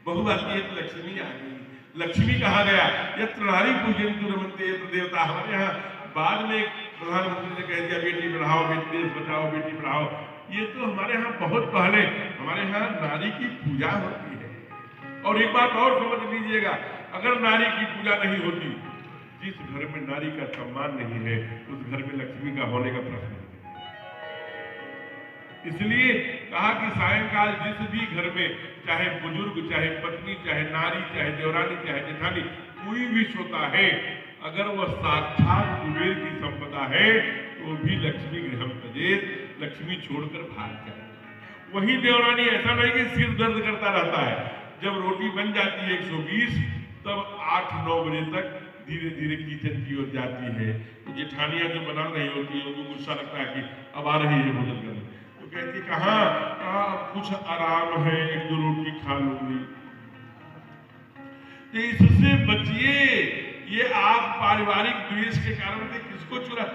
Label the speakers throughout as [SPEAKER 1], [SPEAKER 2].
[SPEAKER 1] बहू आती है तो लक्ष्मी आ गई। लक्ष्मी कहा गया यत्र नारी पूजयन्तु रमन्ते यत्र देवता। हमारे यहाँ बाद में प्रधानमंत्री ने कह दिया बेटी पढ़ाओ बेटी देश बचाओ बेटी पढ़ाओ। ये तो हमारे यहाँ बहुत पहले, हमारे यहाँ नारी की पूजा होती है। और एक बात और समझ लीजिएगा, अगर नारी की पूजा नहीं होती, जिस घर में नारी का सम्मान नहीं है उस घर में लक्ष्मी का होने का प्रश्न है। इसलिए कहा कि सायंकाल जिस भी घर में चाहे बुजुर्ग चाहे पत्नी चाहे नारी चाहे देवरानी चाहे जेठानी कोई भी सोता है, अगर वह साक्षात कुबेर की संपदा है तो भी लक्ष्मी गृहम तजेत, लक्ष्मी छोड़कर भाग जाए। वही देवरानी ऐसा नहीं कि सिर दर्द करता रहता है, जब रोटी बन जाती है 120 तब 8-9 बजे तक धीरे धीरे किचन की ओर जाती है। तो जेठानियां जो बना रही होती है उनको गुस्सा लगता है कि अब आ रही है भोजन करने, तो कहती कहाँ कुछ आराम है, 1-2 रोटी खा लूंगी। तो इससे बचिए, ये आप पारिवारिक द्वेष के कारण से किसको चुरा,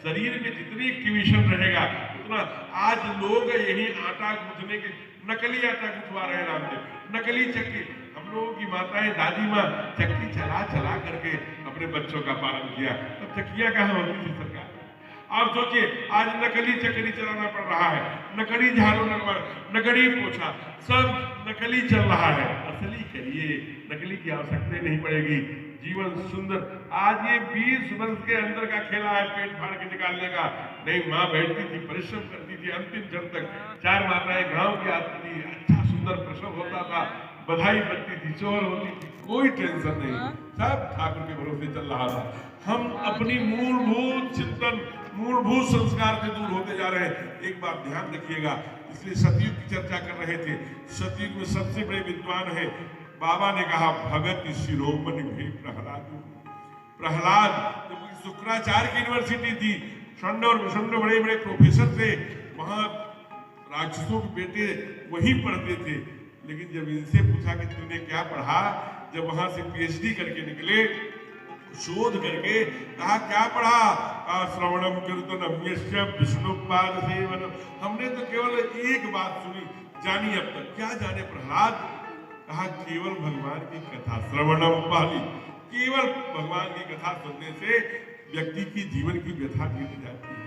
[SPEAKER 1] शरीर में जितनी एक्टिवेशन रहेगा उतना। आज लोग यही आटा गूंथने के, नकली आटा गुथवा रहे हैं रामदेव, नकली चक्की। हम लोगों की माताएं दादी माँ चक्की चला चला करके अपने बच्चों का पालन किया, तब चक्कियां कहाँ होती थी सरकार। आप सोचिए आज नकली चक्की चलाना पड़ रहा है, नकली झाड़ू लगवा, नकली पोछा, सब नकली चल रहा है। असली करिए, नकली की आवश्यकता नहीं पड़ेगी, जीवन सुंदर। आज ये 20 वर्ष के अंदर का खेला है पेट फाड़ के निकालने का। नहीं, माँ बैठती थी, परिश्रम करती थी, अंतिम क्षण तक 4 माताएं गांव की आती थी, अच्छा सुंदर प्रसव होता था, बधाई बजती थी, शोर होती थी, कोई टेंशन नहीं, सब ठाकुर के भरोसे चल रहा था। हम अपनी मूलभूत चिंतन, मूलभूत संस्कार से दूर होते जा रहे हैं। एक बात ध्यान रखिएगा, इसलिए सतयुग की चर्चा कर रहे थे। सतयुग में सबसे बड़े विद्वान है, बाबा ने कहा भगत शिरोमणि भी प्रहलाद। प्रहलाद जब शुक्राचार्य की यूनिवर्सिटी थी, षंड और विषंड बड़े बड़े प्रोफेसर थे, वहां राक्षसों के बेटे वहीं पढ़ते थे। लेकिन जब इनसे पूछा कि तूने क्या पढ़ा, जब वहां से पीएचडी करके निकले, शोध करके कहा क्या पढ़ा, श्रवणम कीर्तनम यस्य विष्णुपाद सेवनम। हमने तो केवल एक बात सुनी, जानी अब तक क्या जाने प्रहलाद। कहा केवल भगवान की कथा, श्रवणम पहली, केवल भगवान की कथा सुनने से व्यक्ति की जीवन की व्यथा बीत जाती है।